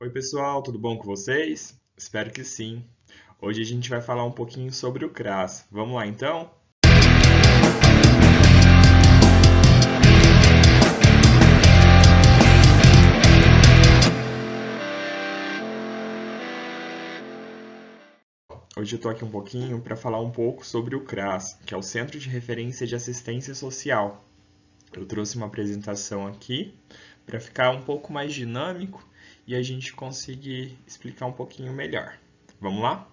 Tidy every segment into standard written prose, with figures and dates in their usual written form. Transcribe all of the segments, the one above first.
Oi, pessoal, tudo bom com vocês? Espero que sim. Hoje a gente vai falar um pouquinho sobre o CRAS. Vamos lá, então? Hoje eu estou aqui um pouquinho para falar um pouco sobre o CRAS, que é o Centro de Referência de Assistência Social. Eu trouxe uma apresentação aqui para ficar um pouco mais dinâmico e a gente conseguir explicar um pouquinho melhor. Vamos lá?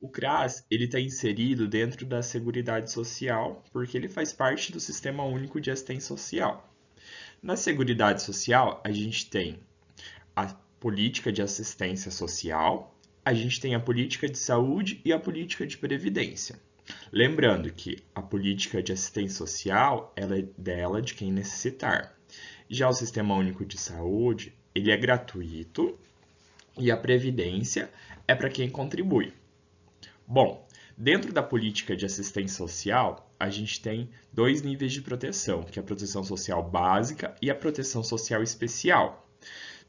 O CRAS ele está inserido dentro da Seguridade Social porque ele faz parte do Sistema Único de Assistência Social. Na Seguridade Social, a gente tem a política de assistência social, a gente tem a política de saúde e a política de previdência. Lembrando que a política de assistência social ela é dela de quem necessitar. Já o Sistema Único de Saúde, ele é gratuito e a previdência é para quem contribui. Bom, dentro da política de assistência social, a gente tem dois níveis de proteção, que é a proteção social básica e a proteção social especial.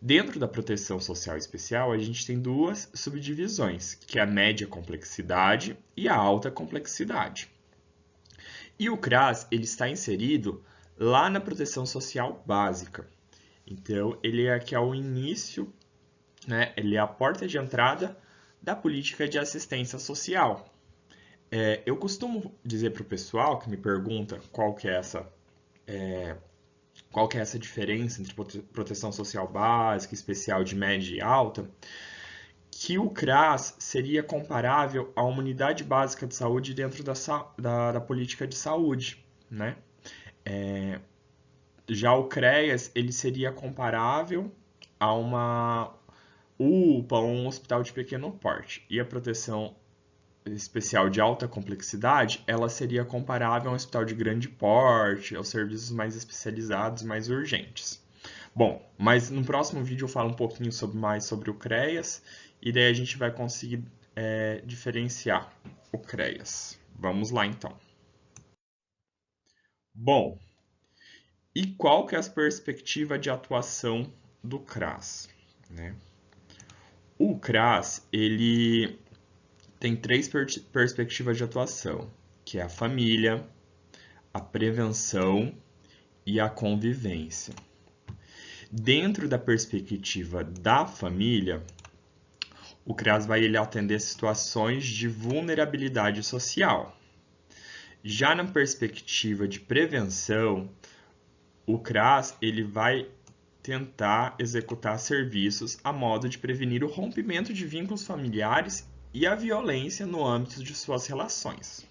Dentro da proteção social especial, a gente tem duas subdivisões, que é a média complexidade e a alta complexidade. E o CRAS ele está inserido lá na proteção social básica. Então, ele é aqui o início, né? Ele é a porta de entrada da política de assistência social. Eu costumo dizer para o pessoal que me pergunta qual que é essa diferença entre proteção social básica, especial de média e alta, que o CRAS seria comparável a uma unidade básica de saúde dentro da política de saúde, né? Já o CREAS ele seria comparável a uma UPA, um hospital de pequeno porte. E a proteção especial de alta complexidade, ela seria comparável a um hospital de grande porte, aos serviços mais especializados, mais urgentes. Bom, mas no próximo vídeo eu falo um pouquinho mais sobre o CREAS e daí a gente vai conseguir diferenciar o CREAS. Vamos lá então. Bom, e qual que é a perspectiva de atuação do CRAS? Né? O CRAS ele tem três perspectivas de atuação, que é a família, a prevenção e a convivência. Dentro da perspectiva da família, o CRAS vai atender situações de vulnerabilidade social. Já na perspectiva de prevenção, o CRAS ele vai tentar executar serviços a modo de prevenir o rompimento de vínculos familiares e a violência no âmbito de suas relações.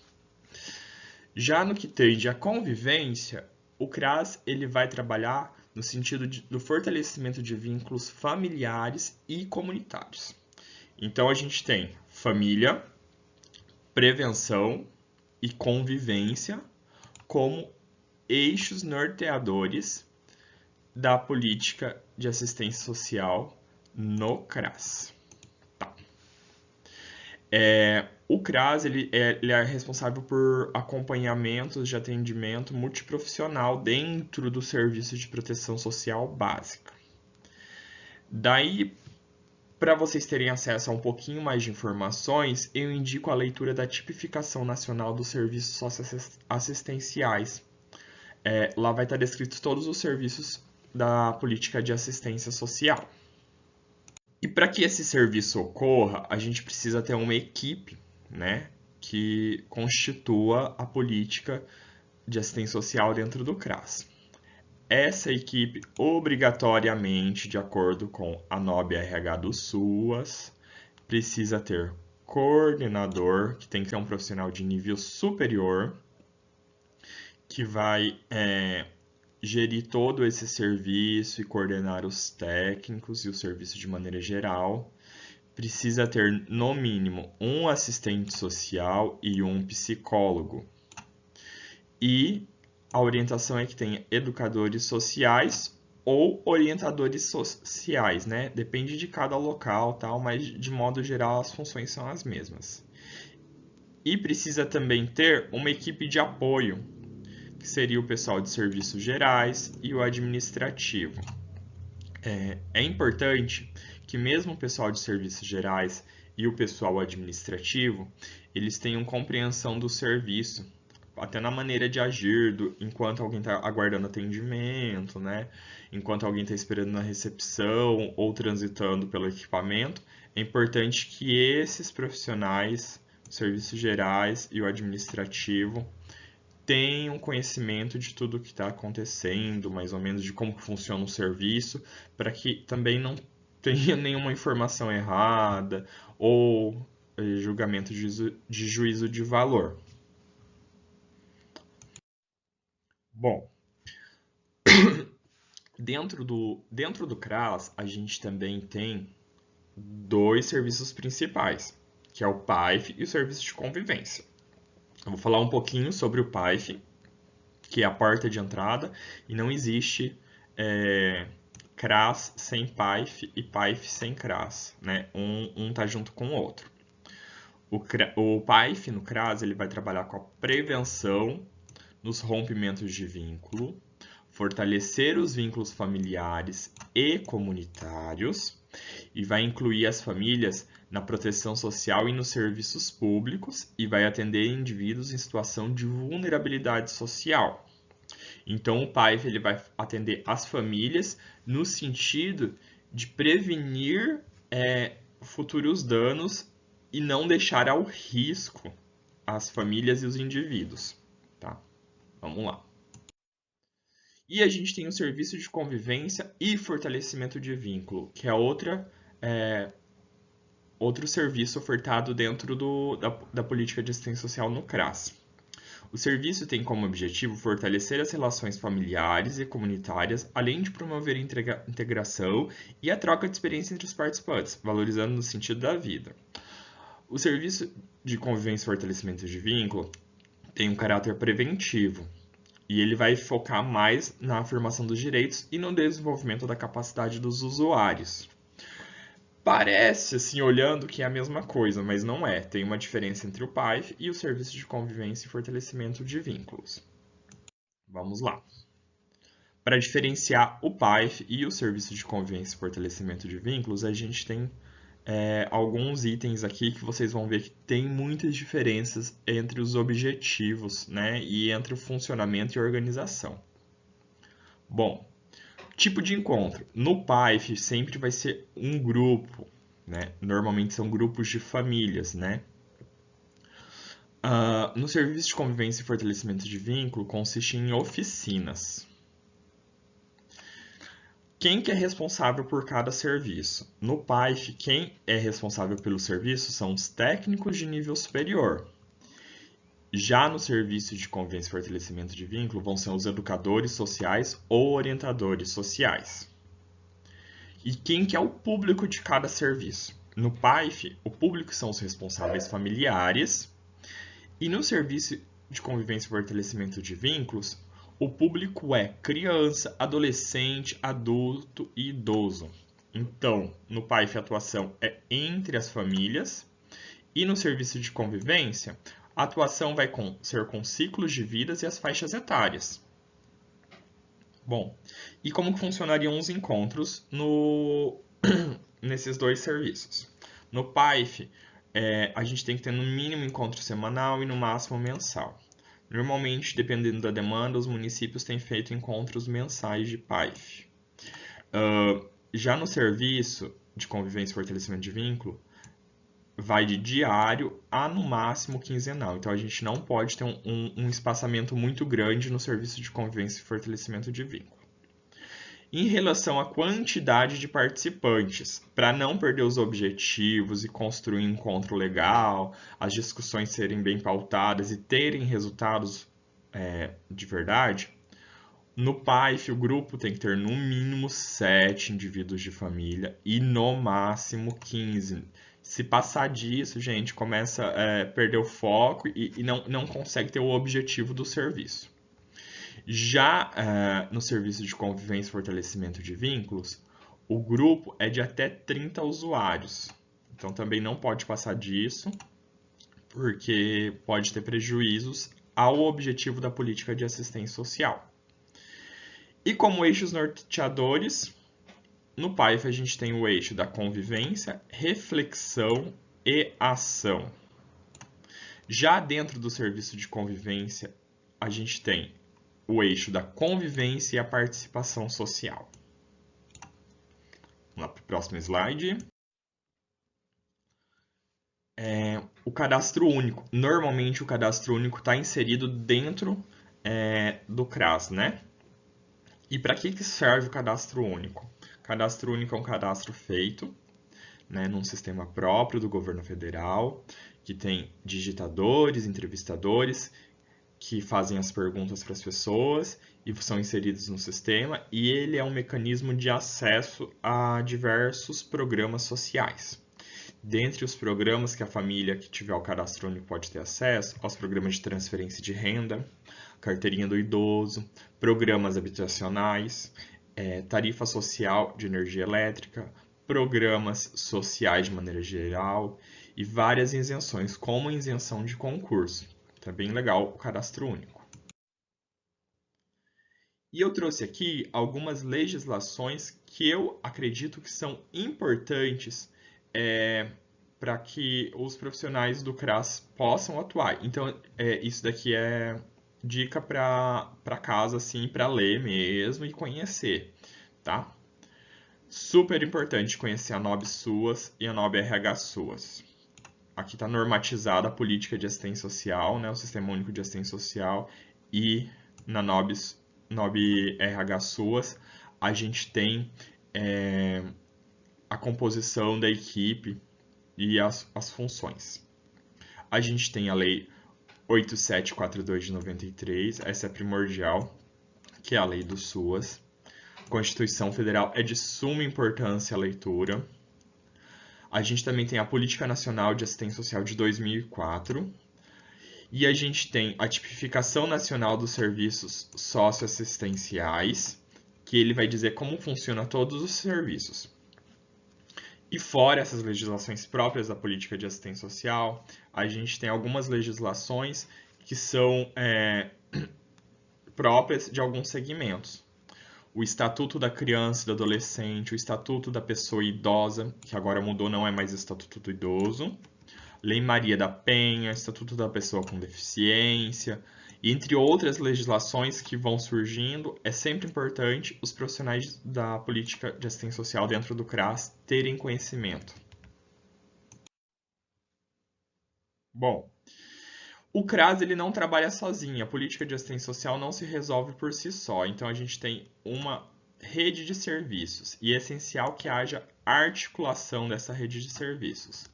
Já no que tange a convivência, o CRAS ele vai trabalhar no sentido do fortalecimento de vínculos familiares e comunitários. Então a gente tem família, prevenção e convivência como eixos norteadores da política de assistência social no CRAS. Tá. O CRAS ele é responsável por acompanhamentos de atendimento multiprofissional dentro do Serviço de Proteção Social Básica. Daí, para vocês terem acesso a um pouquinho mais de informações, eu indico a leitura da Tipificação Nacional dos Serviços Socioassistenciais. Lá vai estar descritos todos os serviços da política de assistência social. E para que esse serviço ocorra, a gente precisa ter uma equipe, né, que constitua a política de assistência social dentro do CRAS. Essa equipe, obrigatoriamente, de acordo com a NOB-RH do SUAS, precisa ter coordenador, que tem que ser um profissional de nível superior, que vai gerir todo esse serviço e coordenar os técnicos e o serviço de maneira geral. Precisa ter, no mínimo, um assistente social e um psicólogo. E a orientação é que tenha educadores sociais ou orientadores sociais, né? Depende de cada local, tal, mas de modo geral as funções são as mesmas. E precisa também ter uma equipe de apoio, que seria o pessoal de serviços gerais e o administrativo. É importante que mesmo o pessoal de serviços gerais e o pessoal administrativo, eles tenham compreensão do serviço, até na maneira de agir, enquanto alguém está aguardando atendimento, né? Enquanto alguém está esperando na recepção ou transitando pelo equipamento, é importante que esses profissionais, os serviços gerais e o administrativo, tenham conhecimento de tudo o que está acontecendo, mais ou menos de como funciona o serviço, para que também não tenha nenhuma informação errada ou julgamento de juízo de valor. Bom, dentro do CRAS, a gente também tem dois serviços principais, que é o PAIF e o serviço de convivência. Eu vou falar um pouquinho sobre o PAIF, que é a porta de entrada, e não existe CRAS sem PAIF e PAIF sem CRAS, né? Um tá junto com o outro. O PAIF no CRAS ele vai trabalhar com a prevenção nos rompimentos de vínculo, fortalecer os vínculos familiares e comunitários e vai incluir as famílias na proteção social e nos serviços públicos e vai atender indivíduos em situação de vulnerabilidade social. Então, o PAIF ele vai atender as famílias no sentido de prevenir futuros danos e não deixar ao risco as famílias e os indivíduos. Tá? Vamos lá. E a gente tem o serviço de convivência e fortalecimento de vínculo, que é outro serviço ofertado dentro da política de assistência social no CRAS. O serviço tem como objetivo fortalecer as relações familiares e comunitárias, além de promover a integração e a troca de experiência entre os participantes, valorizando no sentido da vida. O serviço de convivência e fortalecimento de vínculo tem um caráter preventivo, e ele vai focar mais na afirmação dos direitos e no desenvolvimento da capacidade dos usuários. Parece, assim, olhando que é a mesma coisa, mas não é. Tem uma diferença entre o PAIF e o Serviço de Convivência e Fortalecimento de Vínculos. Vamos lá. Para diferenciar o PAIF e o Serviço de Convivência e Fortalecimento de Vínculos, a gente tem alguns itens aqui que vocês vão ver que tem muitas diferenças entre os objetivos, né, e entre o funcionamento e a organização. Bom, tipo de encontro. No PAIF sempre vai ser um grupo, né? Normalmente são grupos de famílias, né? No serviço de convivência e fortalecimento de vínculo consiste em oficinas. Quem que é responsável por cada serviço? No PAIF, quem é responsável pelo serviço são os técnicos de nível superior. Já no serviço de convivência e fortalecimento de vínculo vão ser os educadores sociais ou orientadores sociais. E quem que é o público de cada serviço? No PAIF, o público são os responsáveis familiares e no serviço de convivência e fortalecimento de vínculos, o público é criança, adolescente, adulto e idoso. Então, no PAIF a atuação é entre as famílias e no serviço de convivência, a atuação vai ser com ciclos de vidas e as faixas etárias. Bom, e como que funcionariam os encontros nesses dois serviços? No PAIF, a gente tem que ter no mínimo encontro semanal e no máximo mensal. Normalmente, dependendo da demanda, os municípios têm feito encontros mensais de PAIF. Já no serviço de convivência e fortalecimento de vínculo, vai de diário a no máximo quinzenal. Então a gente não pode ter um espaçamento muito grande no serviço de convivência e fortalecimento de vínculo. Em relação à quantidade de participantes, para não perder os objetivos e construir um encontro legal, as discussões serem bem pautadas e terem resultados de verdade, no PAIF o grupo tem que ter no mínimo 7 indivíduos de família e no máximo 15. Se passar disso, gente, começa a perder o foco e não consegue ter o objetivo do serviço. Já no serviço de convivência e fortalecimento de vínculos, o grupo é de até 30 usuários. Então também não pode passar disso, porque pode ter prejuízos ao objetivo da política de assistência social. E como eixos norteadores, No PAIF a gente tem o eixo da convivência, reflexão e ação. Já dentro do serviço de convivência, a gente tem o eixo da convivência e a participação social. Vamos lá para o próximo slide. O cadastro único. Normalmente o cadastro único está inserido dentro do CRAS, né? E para que serve o cadastro único? O cadastro único é um cadastro feito, né, num sistema próprio do governo federal, que tem digitadores, entrevistadores, que fazem as perguntas para as pessoas e são inseridos no sistema, e ele é um mecanismo de acesso a diversos programas sociais. Dentre os programas que a família que tiver o cadastro único pode ter acesso, aos programas de transferência de renda, carteirinha do idoso, programas habitacionais, tarifa social de energia elétrica, programas sociais de maneira geral e várias isenções, como isenção de concurso. Então é bem legal o cadastro único. E eu trouxe aqui algumas legislações que eu acredito que são importantes para que os profissionais do CRAS possam atuar. Então, isso daqui é dica para casa, assim, para ler mesmo e conhecer, tá? Super importante conhecer a NOB SUAS e a NOB RH SUAS. Aqui está normatizada a política de assistência social, né, o Sistema Único de Assistência Social, e na NOB RH SUAS a gente tem a composição da equipe e as funções. A gente tem a Lei 8742 de 93, essa é primordial, que é a lei do SUAS. Constituição Federal é de suma importância a leitura. A gente também tem a Política Nacional de Assistência Social de 2004. E a gente tem a Tipificação Nacional dos Serviços Socioassistenciais, que ele vai dizer como funciona todos os serviços. E fora essas legislações próprias da política de assistência social, a gente tem algumas legislações que são próprias de alguns segmentos. O Estatuto da Criança e do Adolescente, o Estatuto da Pessoa Idosa, que agora mudou, não é mais Estatuto do Idoso, Lei Maria da Penha, Estatuto da Pessoa com Deficiência, entre outras legislações que vão surgindo. É sempre importante os profissionais da política de assistência social dentro do CRAS terem conhecimento. Bom, o CRAS ele não trabalha sozinho, a política de assistência social não se resolve por si só, então a gente tem uma rede de serviços e é essencial que haja articulação dessa rede de serviços.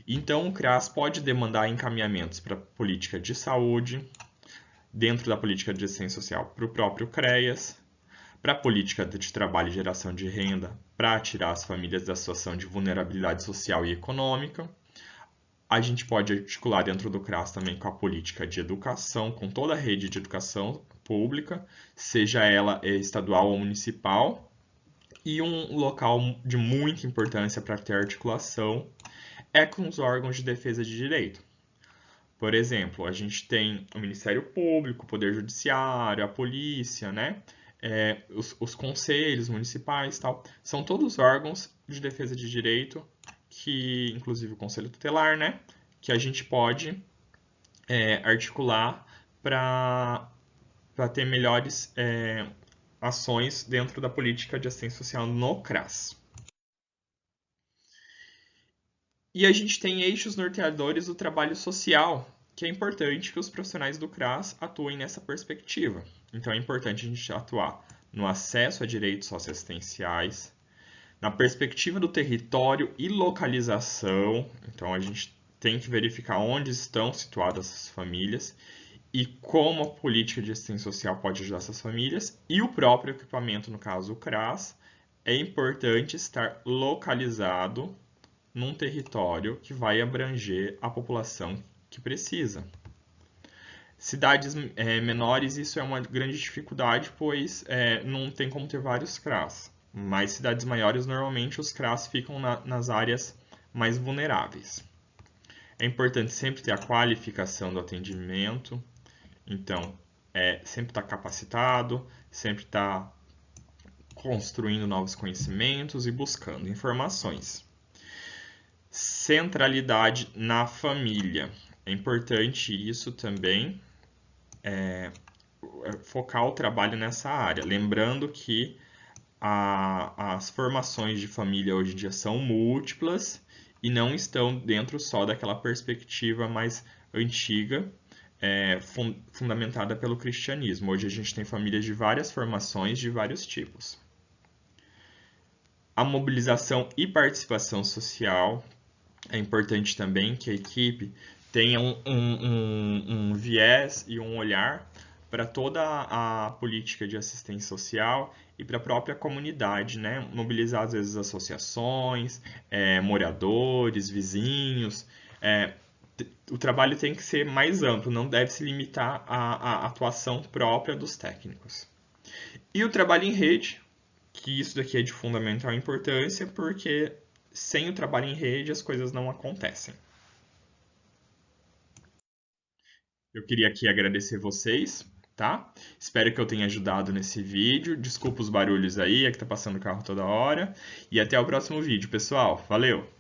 Então o CRAS pode demandar encaminhamentos para a política de saúde, dentro da política de assistência social para o próprio CREAS, para a política de trabalho e geração de renda, para tirar as famílias da situação de vulnerabilidade social e econômica. A gente pode articular dentro do CRAS também com a política de educação, com toda a rede de educação pública, seja ela estadual ou municipal. E um local de muita importância para ter articulação é com os órgãos de defesa de direito. Por exemplo, a gente tem o Ministério Público, o Poder Judiciário, a Polícia, né? Os conselhos municipais, tal. São todos órgãos de defesa de direito, que inclusive o Conselho Tutelar, né? Que a gente pode articular para ter melhores ações dentro da política de assistência social no CRAS. E a gente tem eixos norteadores do trabalho social, que é importante que os profissionais do CRAS atuem nessa perspectiva. Então é importante a gente atuar no acesso a direitos socioassistenciais, na perspectiva do território e localização. Então a gente tem que verificar onde estão situadas essas famílias e como a política de assistência social pode ajudar essas famílias. E o próprio equipamento, no caso o CRAS, é importante estar localizado num território que vai abranger a população que precisa. Cidades menores, isso é uma grande dificuldade, pois não tem como ter vários CRAS. Mas cidades maiores, normalmente os CRAS ficam nas áreas mais vulneráveis. É importante sempre ter a qualificação do atendimento. Então, sempre estar capacitado, sempre estar construindo novos conhecimentos e buscando informações. Centralidade na família. É importante isso também, focar o trabalho nessa área. Lembrando que as formações de família hoje em dia são múltiplas e não estão dentro só daquela perspectiva mais antiga, fundamentada pelo cristianismo. Hoje a gente tem famílias de várias formações, de vários tipos. A mobilização e participação social. É importante também que a equipe tenha um viés e um olhar para toda a política de assistência social e para a própria comunidade, né? Mobilizar, às vezes, associações, moradores, vizinhos. O trabalho tem que ser mais amplo, não deve se limitar à atuação própria dos técnicos. E o trabalho em rede, que isso daqui é de fundamental importância, porque sem o trabalho em rede as coisas não acontecem. Eu queria aqui agradecer vocês, tá? Espero que eu tenha ajudado nesse vídeo. Desculpa os barulhos aí, é que tá passando o carro toda hora. E até o próximo vídeo, pessoal. Valeu!